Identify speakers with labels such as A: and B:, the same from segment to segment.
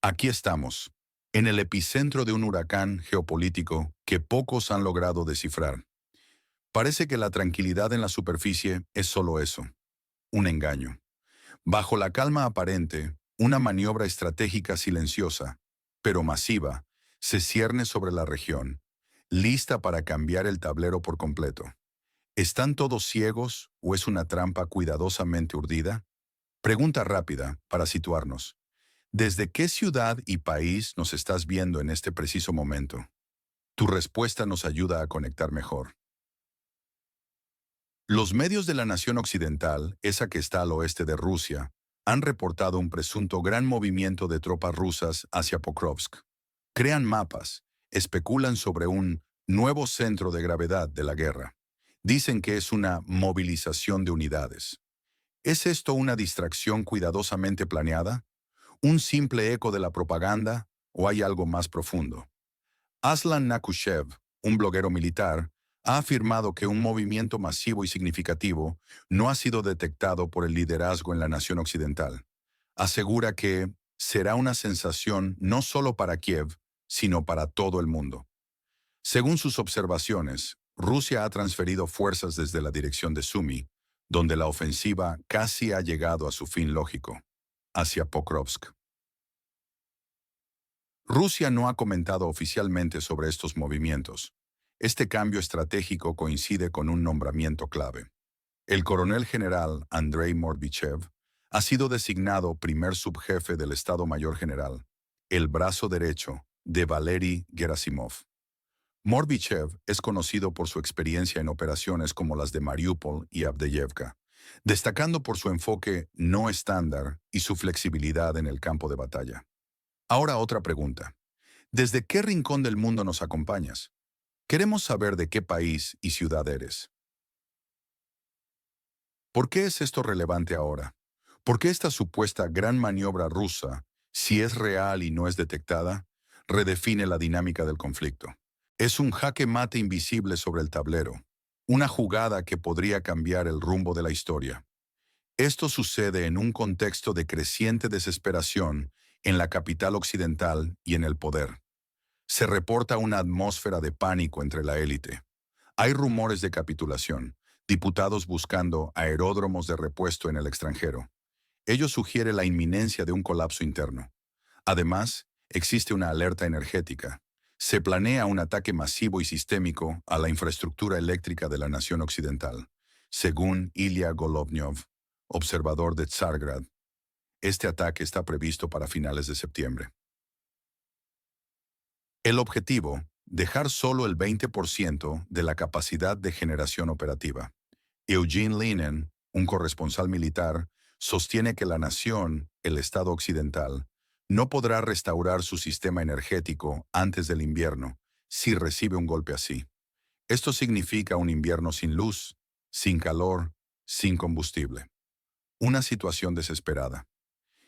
A: Aquí estamos, en el epicentro de un huracán geopolítico que pocos han logrado descifrar. Parece que la tranquilidad en la superficie es solo eso, un engaño. Bajo la calma aparente, una maniobra estratégica silenciosa, pero masiva, se cierne sobre la región, lista para cambiar el tablero por completo. ¿Están todos ciegos o es una trampa cuidadosamente urdida? Pregunta rápida para situarnos. ¿Desde qué ciudad y país nos estás viendo en este preciso momento? Tu respuesta nos ayuda a conectar mejor. Los medios de la nación occidental, esa que está al oeste de Rusia, han reportado un presunto gran movimiento de tropas rusas hacia Pokrovsk. Crean mapas, especulan sobre un nuevo centro de gravedad de la guerra. Dicen que es una movilización de unidades. ¿Es esto una distracción cuidadosamente planeada? ¿Un simple eco de la propaganda o hay algo más profundo? Aslan Nakushev, un bloguero militar, ha afirmado que un movimiento masivo y significativo no ha sido detectado por el liderazgo en la nación occidental. Asegura que será una sensación no solo para Kiev, sino para todo el mundo. Según sus observaciones, Rusia ha transferido fuerzas desde la dirección de Sumy, donde la ofensiva casi ha llegado a su fin lógico, hacia Pokrovsk. Rusia no ha comentado oficialmente sobre estos movimientos. Este cambio estratégico coincide con un nombramiento clave. El coronel general Andrei Morbichev ha sido designado primer subjefe del Estado Mayor General, el brazo derecho de Valery Gerasimov. Morbichev es conocido por su experiencia en operaciones como las de Mariupol y Avdiivka, destacando por su enfoque no estándar y su flexibilidad en el campo de batalla. Ahora otra pregunta. ¿Desde qué rincón del mundo nos acompañas? Queremos saber de qué país y ciudad eres. ¿Por qué es esto relevante ahora? ¿Por qué esta supuesta gran maniobra rusa, si es real y no es detectada, redefine la dinámica del conflicto? Es un jaque mate invisible sobre el tablero, una jugada que podría cambiar el rumbo de la historia. Esto sucede en un contexto de creciente desesperación en la capital occidental y en el poder. Se reporta una atmósfera de pánico entre la élite. Hay rumores de capitulación, diputados buscando aeródromos de repuesto en el extranjero. Ello sugiere la inminencia de un colapso interno. Además, existe una alerta energética. Se planea un ataque masivo y sistémico a la infraestructura eléctrica de la nación occidental. Según Ilya Golovnyov, observador de Tsargrad, este ataque está previsto para finales de septiembre. El objetivo, dejar solo el 20% de la capacidad de generación operativa. Eugene Lenin, un corresponsal militar, sostiene que la nación, el Estado occidental, no podrá restaurar su sistema energético antes del invierno si recibe un golpe así. Esto significa un invierno sin luz, sin calor, sin combustible. Una situación desesperada.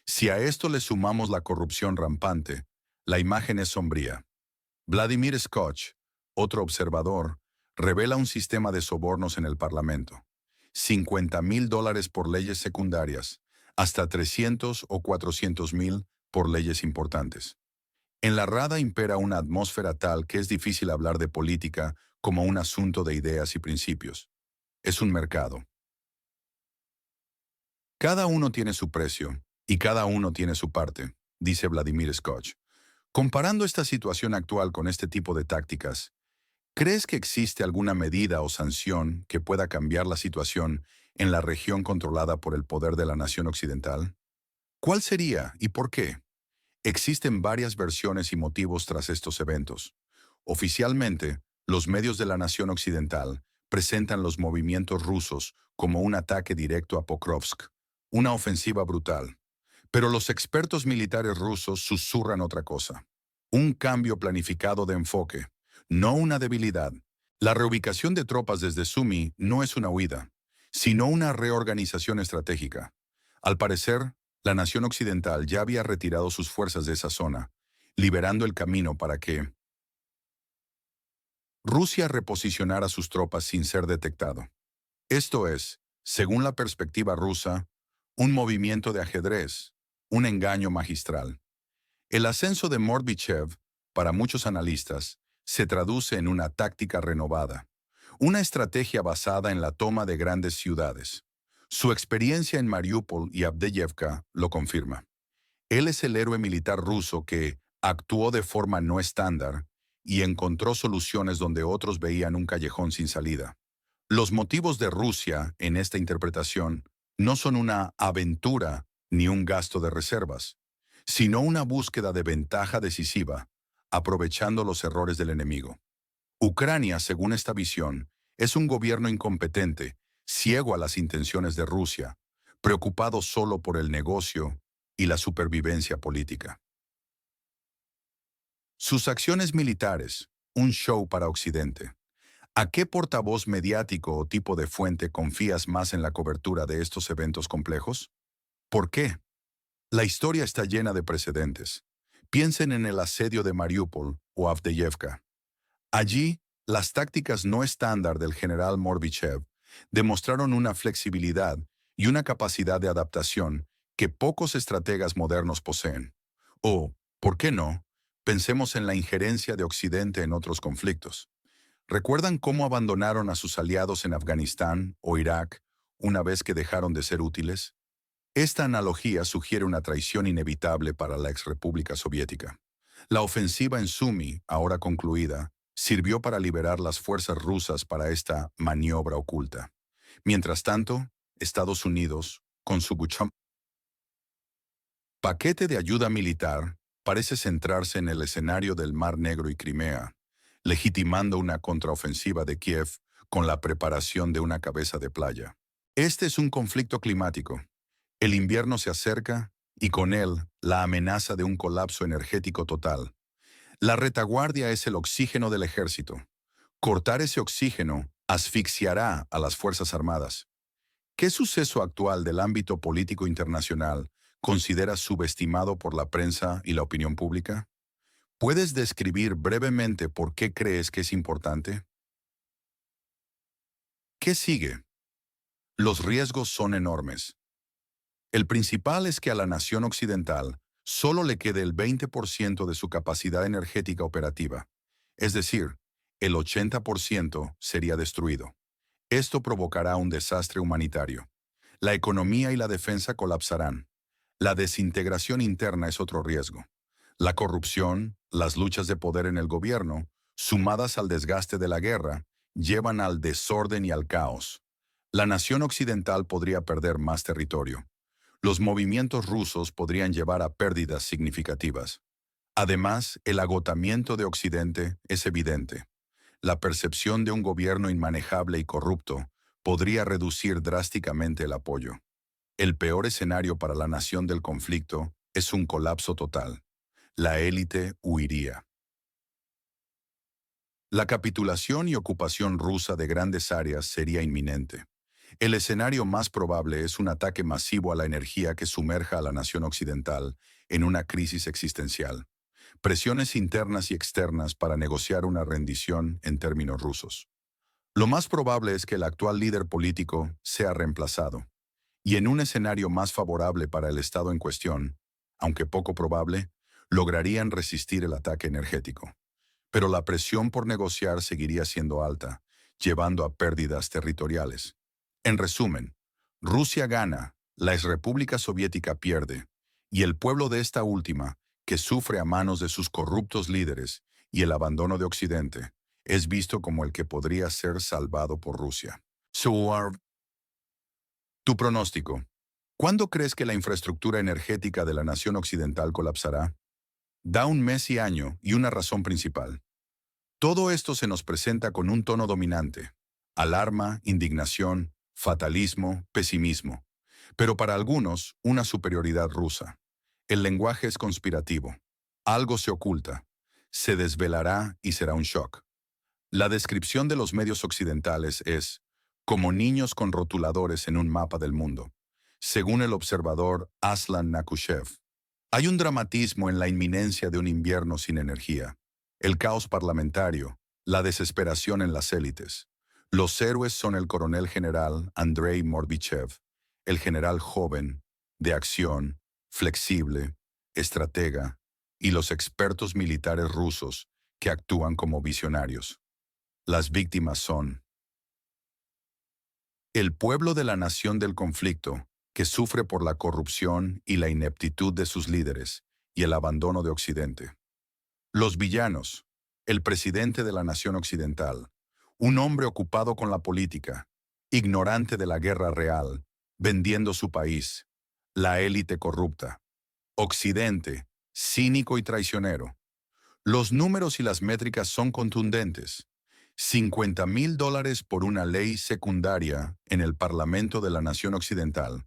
A: Si a esto le sumamos la corrupción rampante, la imagen es sombría. Vladimir Skoch, otro observador, revela un sistema de sobornos en el Parlamento. $50,000 por leyes secundarias, hasta 300 o 400,000 por leyes importantes. En la Rada impera una atmósfera tal que es difícil hablar de política como un asunto de ideas y principios. Es un mercado. Cada uno tiene su precio y cada uno tiene su parte, dice Vladimir Skoch. Comparando esta situación actual con este tipo de tácticas, ¿crees que existe alguna medida o sanción que pueda cambiar la situación en la región controlada por el poder de la nación occidental? ¿Cuál sería y por qué? Existen varias versiones y motivos tras estos eventos. Oficialmente, los medios de la nación occidental presentan los movimientos rusos como un ataque directo a Pokrovsk, una ofensiva brutal. Pero los expertos militares rusos susurran otra cosa. Un cambio planificado de enfoque, no una debilidad. La reubicación de tropas desde Sumy no es una huida, sino una reorganización estratégica. Al parecer, la nación occidental ya había retirado sus fuerzas de esa zona, liberando el camino para que Rusia reposicionara sus tropas sin ser detectado. Esto es, según la perspectiva rusa, un movimiento de ajedrez, un engaño magistral. El ascenso de Morbichev, para muchos analistas, se traduce en una táctica renovada, una estrategia basada en la toma de grandes ciudades. Su experiencia en Mariupol y Avdiivka lo confirma. Él es el héroe militar ruso que actuó de forma no estándar y encontró soluciones donde otros veían un callejón sin salida. Los motivos de Rusia en esta interpretación no son una aventura ni un gasto de reservas, sino una búsqueda de ventaja decisiva, aprovechando los errores del enemigo. Ucrania, según esta visión, es un gobierno incompetente, ciego a las intenciones de Rusia, preocupado solo por el negocio y la supervivencia política. Sus acciones militares, un show para Occidente. ¿A qué portavoz mediático o tipo de fuente confías más en la cobertura de estos eventos complejos? ¿Por qué? La historia está llena de precedentes. Piensen en el asedio de Mariupol o Avdiivka. Allí, las tácticas no estándar del general Morbichev demostraron una flexibilidad y una capacidad de adaptación que pocos estrategas modernos poseen. O, ¿por qué no? Pensemos en la injerencia de Occidente en otros conflictos. ¿Recuerdan cómo abandonaron a sus aliados en Afganistán o Irak una vez que dejaron de ser útiles? Esta analogía sugiere una traición inevitable para la exrepública soviética. La ofensiva en Sumy, ahora concluida, sirvió para liberar las fuerzas rusas para esta maniobra oculta. Mientras tanto, Estados Unidos, con su paquete de ayuda militar, parece centrarse en el escenario del Mar Negro y Crimea, legitimando una contraofensiva de Kiev con la preparación de una cabeza de playa. Este es un conflicto climático. El invierno se acerca y con él la amenaza de un colapso energético total. La retaguardia es el oxígeno del ejército. Cortar ese oxígeno asfixiará a las Fuerzas Armadas. ¿Qué suceso actual del ámbito político internacional consideras subestimado por la prensa y la opinión pública? ¿Puedes describir brevemente por qué crees que es importante? ¿Qué sigue? Los riesgos son enormes. El principal es que a la nación occidental solo le quede el 20% de su capacidad energética operativa, es decir, el 80% sería destruido. Esto provocará un desastre humanitario. La economía y la defensa colapsarán. La desintegración interna es otro riesgo. La corrupción, las luchas de poder en el gobierno, sumadas al desgaste de la guerra, llevan al desorden y al caos. La nación occidental podría perder más territorio. Los movimientos rusos podrían llevar a pérdidas significativas. Además, el agotamiento de Occidente es evidente. La percepción de un gobierno inmanejable y corrupto podría reducir drásticamente el apoyo. El peor escenario para la nación del conflicto es un colapso total. La élite huiría. La capitulación y ocupación rusa de grandes áreas sería inminente. El escenario más probable es un ataque masivo a la energía que sumerja a la nación occidental en una crisis existencial. Presiones internas y externas para negociar una rendición en términos rusos. Lo más probable es que el actual líder político sea reemplazado. Y en un escenario más favorable para el Estado en cuestión, aunque poco probable, lograrían resistir el ataque energético. Pero la presión por negociar seguiría siendo alta, llevando a pérdidas territoriales. En resumen, Rusia gana, la exrepública soviética pierde, y el pueblo de esta última, que sufre a manos de sus corruptos líderes y el abandono de Occidente, es visto como el que podría ser salvado por Rusia. Tu pronóstico. ¿Cuándo crees que la infraestructura energética de la nación occidental colapsará? Da un mes y año y una razón principal. Todo esto se nos presenta con un tono dominante: alarma, indignación, fatalismo, pesimismo. Pero para algunos, una superioridad rusa. El lenguaje es conspirativo. Algo se oculta. Se desvelará y será un shock. La descripción de los medios occidentales es como niños con rotuladores en un mapa del mundo, según el observador Aslan Nakushev. Hay un dramatismo en la inminencia de un invierno sin energía, el caos parlamentario, la desesperación en las élites. Los héroes son el coronel general Andrei Morbichev, el general joven, de acción, flexible, estratega, y los expertos militares rusos que actúan como visionarios. Las víctimas son el pueblo de la nación del conflicto, que sufre por la corrupción y la ineptitud de sus líderes y el abandono de Occidente. Los villanos, el presidente de la nación occidental, un hombre ocupado con la política, ignorante de la guerra real, vendiendo su país, la élite corrupta. Occidente, cínico y traicionero. Los números y las métricas son contundentes. $50,000 por una ley secundaria en el Parlamento de la Nación Occidental.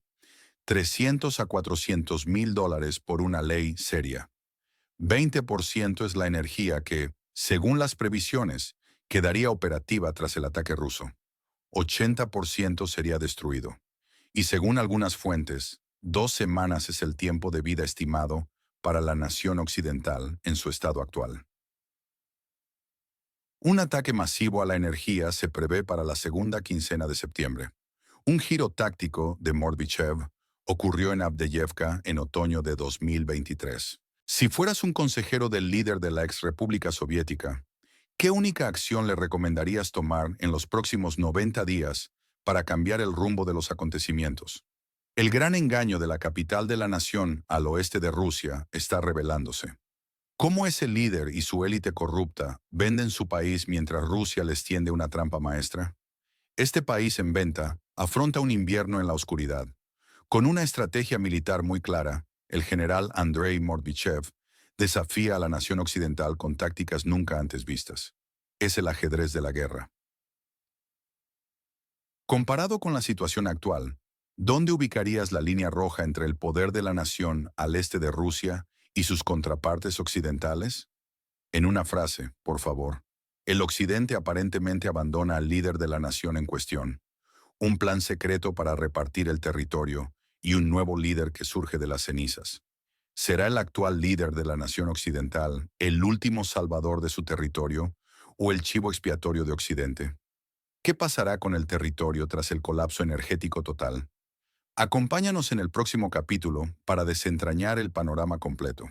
A: 300 a $400,000 por una ley seria. 20% es la energía que, según las previsiones, quedaría operativa tras el ataque ruso. 80% sería destruido. Y según algunas fuentes, 2 semanas es el tiempo de vida estimado para la nación occidental en su estado actual. Un ataque masivo a la energía se prevé para la segunda quincena de septiembre. Un giro táctico de Mordvichev ocurrió en Avdiivka en otoño de 2023. Si fueras un consejero del líder de la ex República Soviética, ¿qué única acción le recomendarías tomar en los próximos 90 días para cambiar el rumbo de los acontecimientos? El gran engaño de la capital de la nación al oeste de Rusia está revelándose. ¿Cómo ese líder y su élite corrupta venden su país mientras Rusia les tiende una trampa maestra? Este país en venta afronta un invierno en la oscuridad. Con una estrategia militar muy clara, el general Andrei Mordvichev desafía a la nación occidental con tácticas nunca antes vistas. Es el ajedrez de la guerra. Comparado con la situación actual, ¿dónde ubicarías la línea roja entre el poder de la nación al este de Rusia y sus contrapartes occidentales? En una frase, por favor. El Occidente aparentemente abandona al líder de la nación en cuestión, un plan secreto para repartir el territorio y un nuevo líder que surge de las cenizas. ¿Será el actual líder de la nación occidental el último salvador de su territorio o el chivo expiatorio de Occidente? ¿Qué pasará con el territorio tras el colapso energético total? Acompáñanos en el próximo capítulo para desentrañar el panorama completo.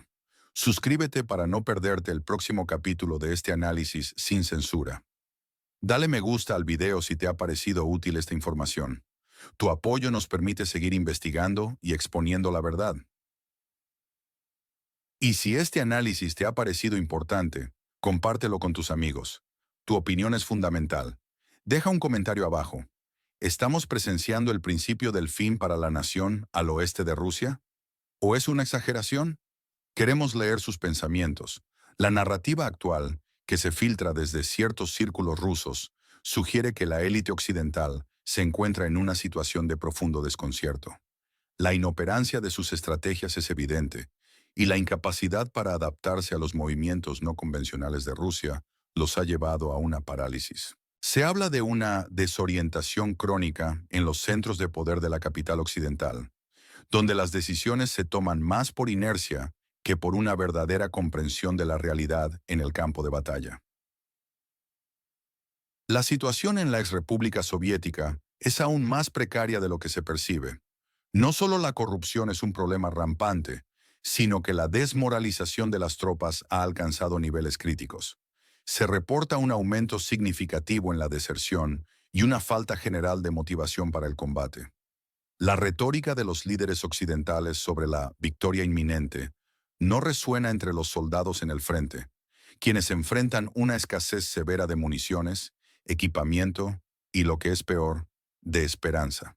A: Suscríbete para no perderte el próximo capítulo de este análisis sin censura. Dale me gusta al video si te ha parecido útil esta información. Tu apoyo nos permite seguir investigando y exponiendo la verdad. Y si este análisis te ha parecido importante, compártelo con tus amigos. Tu opinión es fundamental. Deja un comentario abajo. ¿Estamos presenciando el principio del fin para la nación al oeste de Rusia? ¿O es una exageración? Queremos leer sus pensamientos. La narrativa actual, que se filtra desde ciertos círculos rusos, sugiere que la élite occidental se encuentra en una situación de profundo desconcierto. La inoperancia de sus estrategias es evidente, y la incapacidad para adaptarse a los movimientos no convencionales de Rusia los ha llevado a una parálisis. Se habla de una desorientación crónica en los centros de poder de la capital occidental, donde las decisiones se toman más por inercia que por una verdadera comprensión de la realidad en el campo de batalla. La situación en la exrepública soviética es aún más precaria de lo que se percibe. No solo la corrupción es un problema rampante, sino que la desmoralización de las tropas ha alcanzado niveles críticos. Se reporta un aumento significativo en la deserción y una falta general de motivación para el combate. La retórica de los líderes occidentales sobre la victoria inminente no resuena entre los soldados en el frente, quienes enfrentan una escasez severa de municiones, equipamiento y, lo que es peor, de esperanza.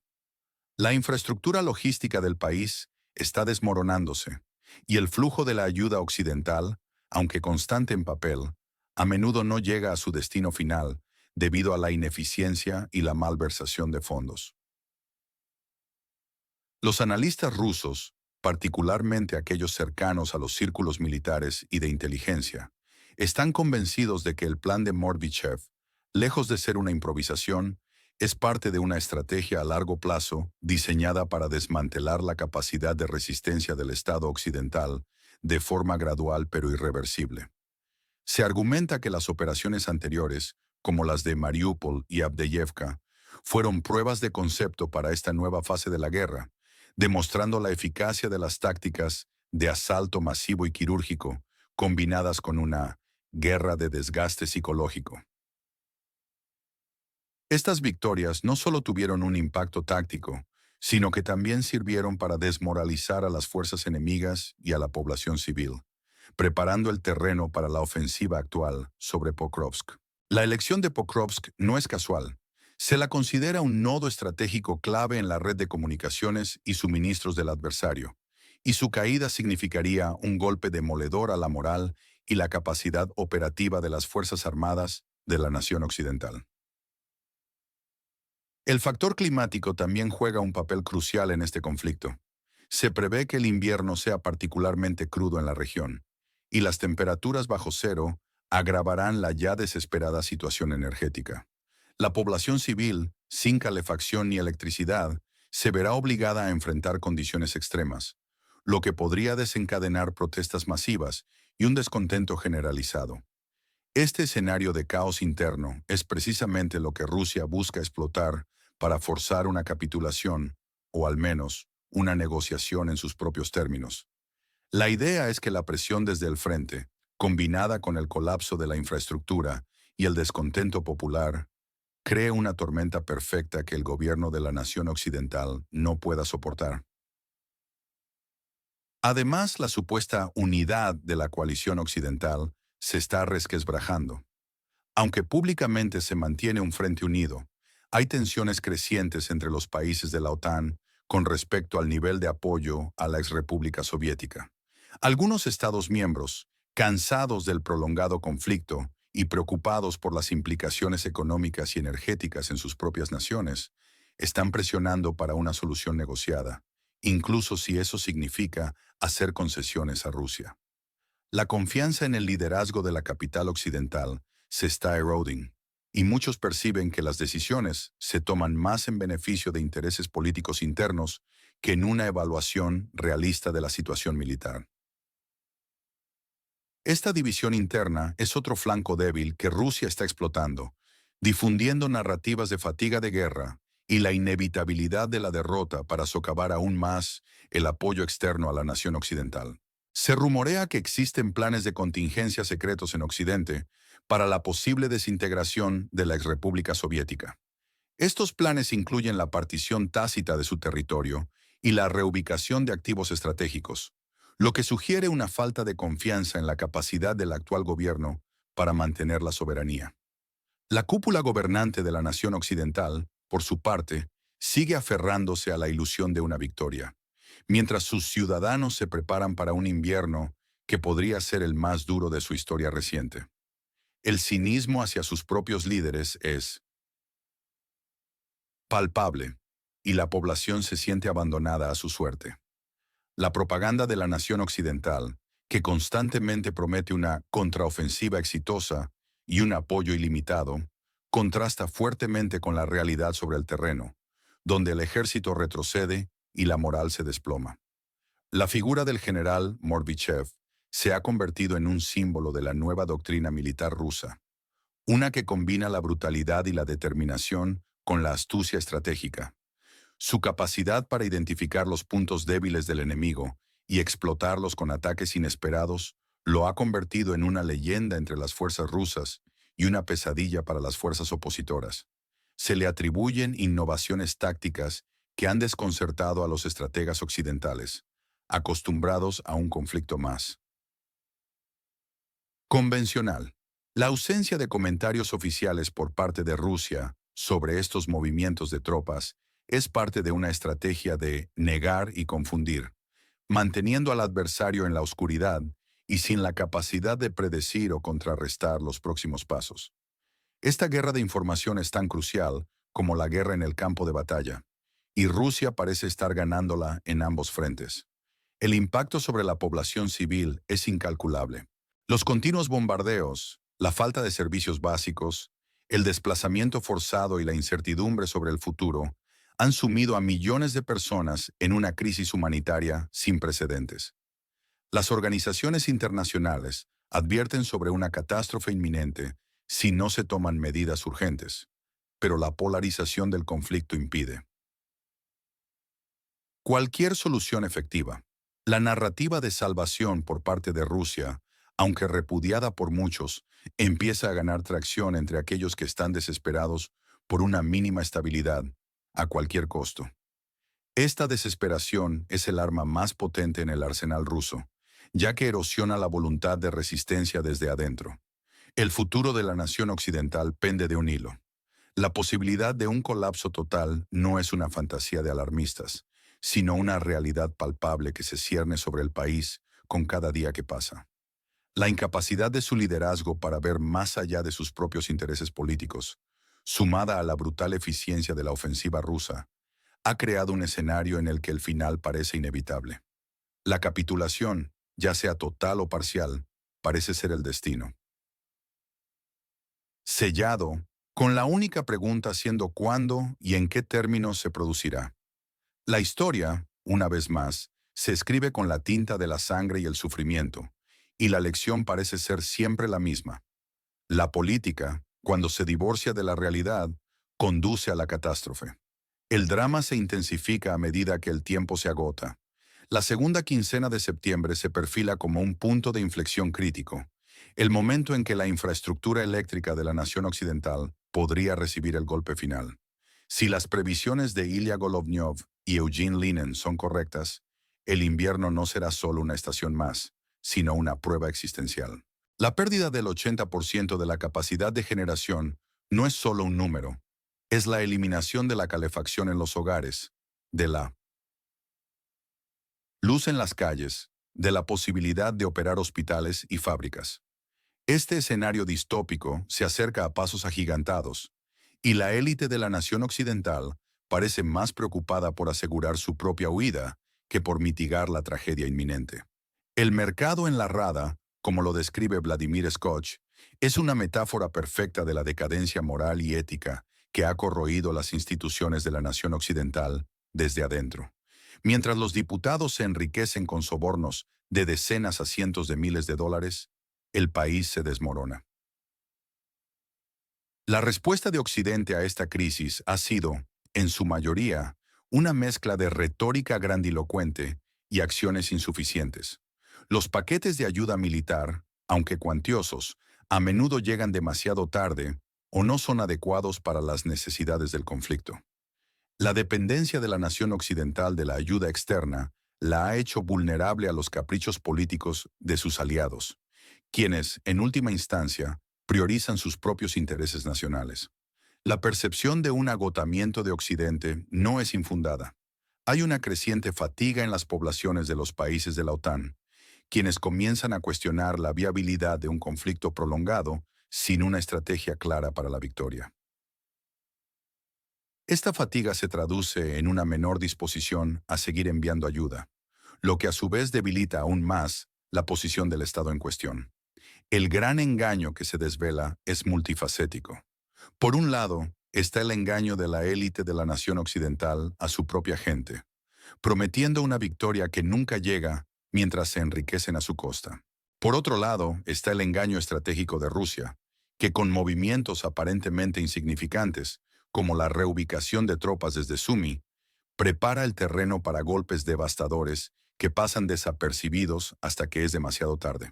A: La infraestructura logística del país está desmoronándose, y el flujo de la ayuda occidental, aunque constante en papel, a menudo no llega a su destino final debido a la ineficiencia y la malversación de fondos. Los analistas rusos, particularmente aquellos cercanos a los círculos militares y de inteligencia, están convencidos de que el plan de Mordvichev, lejos de ser una improvisación, es parte de una estrategia a largo plazo diseñada para desmantelar la capacidad de resistencia del Estado occidental de forma gradual pero irreversible. Se argumenta que las operaciones anteriores, como las de Mariupol y Avdiivka, fueron pruebas de concepto para esta nueva fase de la guerra, demostrando la eficacia de las tácticas de asalto masivo y quirúrgico combinadas con una guerra de desgaste psicológico. Estas victorias no solo tuvieron un impacto táctico, sino que también sirvieron para desmoralizar a las fuerzas enemigas y a la población civil, preparando el terreno para la ofensiva actual sobre Pokrovsk. La elección de Pokrovsk no es casual. Se la considera un nodo estratégico clave en la red de comunicaciones y suministros del adversario, y su caída significaría un golpe demoledor a la moral y la capacidad operativa de las Fuerzas Armadas de la nación occidental. El factor climático también juega un papel crucial en este conflicto. Se prevé que el invierno sea particularmente crudo en la región, y las temperaturas bajo cero agravarán la ya desesperada situación energética. La población civil, sin calefacción ni electricidad, se verá obligada a enfrentar condiciones extremas, lo que podría desencadenar protestas masivas y un descontento generalizado. Este escenario de caos interno es precisamente lo que Rusia busca explotar para forzar una capitulación, o al menos una negociación en sus propios términos. La idea es que la presión desde el frente, combinada con el colapso de la infraestructura y el descontento popular, cree una tormenta perfecta que el gobierno de la nación occidental no pueda soportar. Además, la supuesta unidad de la coalición occidental se está resquebrajando. Aunque públicamente se mantiene un frente unido, hay tensiones crecientes entre los países de la OTAN con respecto al nivel de apoyo a la exrepública soviética. Algunos Estados miembros, cansados del prolongado conflicto y preocupados por las implicaciones económicas y energéticas en sus propias naciones, están presionando para una solución negociada, incluso si eso significa hacer concesiones a Rusia. La confianza en el liderazgo de la capital occidental se está eroding, y muchos perciben que las decisiones se toman más en beneficio de intereses políticos internos que en una evaluación realista de la situación militar. Esta división interna es otro flanco débil que Rusia está explotando, difundiendo narrativas de fatiga de guerra y la inevitabilidad de la derrota para socavar aún más el apoyo externo a la nación occidental. Se rumorea que existen planes de contingencia secretos en Occidente para la posible desintegración de la exrepública soviética. Estos planes incluyen la partición tácita de su territorio y la reubicación de activos estratégicos, lo que sugiere una falta de confianza en la capacidad del actual gobierno para mantener la soberanía. La cúpula gobernante de la nación occidental, por su parte, sigue aferrándose a la ilusión de una victoria, mientras sus ciudadanos se preparan para un invierno que podría ser el más duro de su historia reciente. El cinismo hacia sus propios líderes es palpable, y la población se siente abandonada a su suerte. La propaganda de la nación occidental, que constantemente promete una contraofensiva exitosa y un apoyo ilimitado, contrasta fuertemente con la realidad sobre el terreno, donde el ejército retrocede y la moral se desploma. La figura del general Morbichev se ha convertido en un símbolo de la nueva doctrina militar rusa, una que combina la brutalidad y la determinación con la astucia estratégica. Su capacidad para identificar los puntos débiles del enemigo y explotarlos con ataques inesperados lo ha convertido en una leyenda entre las fuerzas rusas y una pesadilla para las fuerzas opositoras. Se le atribuyen innovaciones tácticas que han desconcertado a los estrategas occidentales, acostumbrados a un conflicto más convencional. La ausencia de comentarios oficiales por parte de Rusia sobre estos movimientos de tropas es parte de una estrategia de negar y confundir, manteniendo al adversario en la oscuridad y sin la capacidad de predecir o contrarrestar los próximos pasos. Esta guerra de información es tan crucial como la guerra en el campo de batalla, y Rusia parece estar ganándola en ambos frentes. El impacto sobre la población civil es incalculable. Los continuos bombardeos, la falta de servicios básicos, el desplazamiento forzado y la incertidumbre sobre el futuro han sumido a millones de personas en una crisis humanitaria sin precedentes. Las organizaciones internacionales advierten sobre una catástrofe inminente si no se toman medidas urgentes, pero la polarización del conflicto impide cualquier solución efectiva. La narrativa de salvación por parte de Rusia aunque repudiada por muchos, empieza a ganar tracción entre aquellos que están desesperados por una mínima estabilidad, a cualquier costo. Esta desesperación es el arma más potente en el arsenal ruso, ya que erosiona la voluntad de resistencia desde adentro. El futuro de la nación occidental pende de un hilo. La posibilidad de un colapso total no es una fantasía de alarmistas, sino una realidad palpable que se cierne sobre el país con cada día que pasa. La incapacidad de su liderazgo para ver más allá de sus propios intereses políticos, sumada a la brutal eficiencia de la ofensiva rusa, ha creado un escenario en el que el final parece inevitable. La capitulación, ya sea total o parcial, parece ser el destino. Sellado, con la única pregunta siendo cuándo y en qué términos se producirá. La historia, una vez más, se escribe con la tinta de la sangre y el sufrimiento, y la lección parece ser siempre la misma. La política, cuando se divorcia de la realidad, conduce a la catástrofe. El drama se intensifica a medida que el tiempo se agota. La segunda quincena de septiembre se perfila como un punto de inflexión crítico, el momento en que la infraestructura eléctrica de la nación occidental podría recibir el golpe final. Si las previsiones de Ilya Golovnyov y Eugene Linen son correctas, el invierno no será solo una estación más, sino una prueba existencial. La pérdida del 80% de la capacidad de generación no es solo un número, es la eliminación de la calefacción en los hogares, de la luz en las calles, de la posibilidad de operar hospitales y fábricas. Este escenario distópico se acerca a pasos agigantados, y la élite de la nación occidental parece más preocupada por asegurar su propia huida que por mitigar la tragedia inminente. El mercado en la rada, como lo describe Vladimir Scotch, es una metáfora perfecta de la decadencia moral y ética que ha corroído las instituciones de la nación occidental desde adentro. Mientras los diputados se enriquecen con sobornos de decenas a cientos de miles de dólares, el país se desmorona. La respuesta de Occidente a esta crisis ha sido, en su mayoría, una mezcla de retórica grandilocuente y acciones insuficientes. Los paquetes de ayuda militar, aunque cuantiosos, a menudo llegan demasiado tarde o no son adecuados para las necesidades del conflicto. La dependencia de la nación occidental de la ayuda externa la ha hecho vulnerable a los caprichos políticos de sus aliados, quienes, en última instancia, priorizan sus propios intereses nacionales. La percepción de un agotamiento de Occidente no es infundada. Hay una creciente fatiga en las poblaciones de los países de la OTAN, quienes comienzan a cuestionar la viabilidad de un conflicto prolongado sin una estrategia clara para la victoria. Esta fatiga se traduce en una menor disposición a seguir enviando ayuda, lo que a su vez debilita aún más la posición del Estado en cuestión. El gran engaño que se desvela es multifacético. Por un lado, está el engaño de la élite de la nación occidental a su propia gente, prometiendo una victoria que nunca llega mientras se enriquecen a su costa. Por otro lado, está el engaño estratégico de Rusia, que con movimientos aparentemente insignificantes, como la reubicación de tropas desde Sumy, prepara el terreno para golpes devastadores que pasan desapercibidos hasta que es demasiado tarde.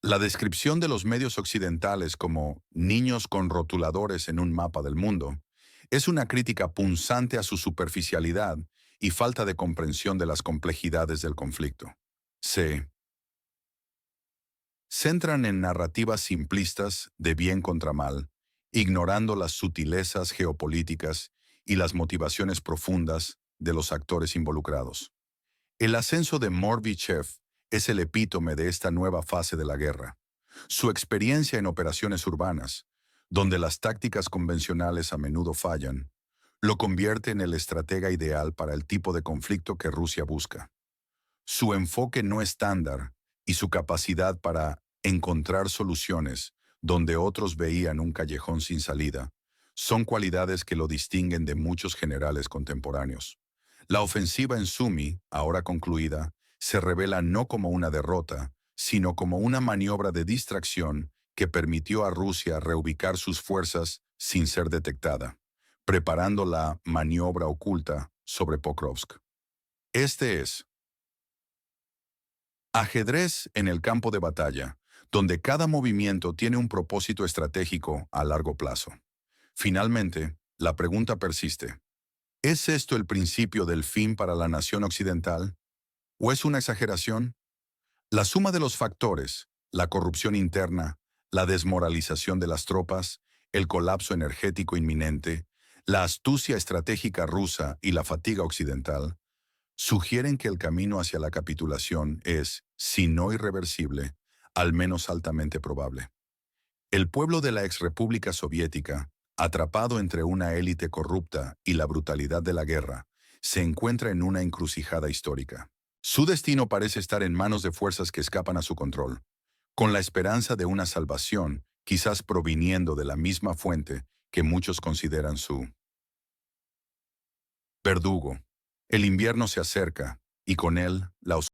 A: La descripción de los medios occidentales como niños con rotuladores en un mapa del mundo es una crítica punzante a su superficialidad y falta de comprensión de las complejidades del conflicto. Se centran en narrativas simplistas de bien contra mal, ignorando las sutilezas geopolíticas y las motivaciones profundas de los actores involucrados. El ascenso de Morbichev es el epítome de esta nueva fase de la guerra. Su experiencia en operaciones urbanas, donde las tácticas convencionales a menudo fallan, lo convierte en el estratega ideal para el tipo de conflicto que Rusia busca. Su enfoque no estándar y su capacidad para encontrar soluciones donde otros veían un callejón sin salida son cualidades que lo distinguen de muchos generales contemporáneos. La ofensiva en Sumy, ahora concluida, se revela no como una derrota, sino como una maniobra de distracción que permitió a Rusia reubicar sus fuerzas sin ser detectada, preparando la maniobra oculta sobre Pokrovsk. Este es ajedrez en el campo de batalla, donde cada movimiento tiene un propósito estratégico a largo plazo. Finalmente, la pregunta persiste. ¿Es esto el principio del fin para la nación occidental? ¿O es una exageración? La suma de los factores, la corrupción interna, la desmoralización de las tropas, el colapso energético inminente, la astucia estratégica rusa y la fatiga occidental, sugieren que el camino hacia la capitulación es, si no irreversible, al menos altamente probable. El pueblo de la exrepública soviética, atrapado entre una élite corrupta y la brutalidad de la guerra, se encuentra en una encrucijada histórica. Su destino parece estar en manos de fuerzas que escapan a su control, con la esperanza de una salvación, quizás proviniendo de la misma fuente que muchos consideran su verdugo. El invierno se acerca, y con él la oscuridad.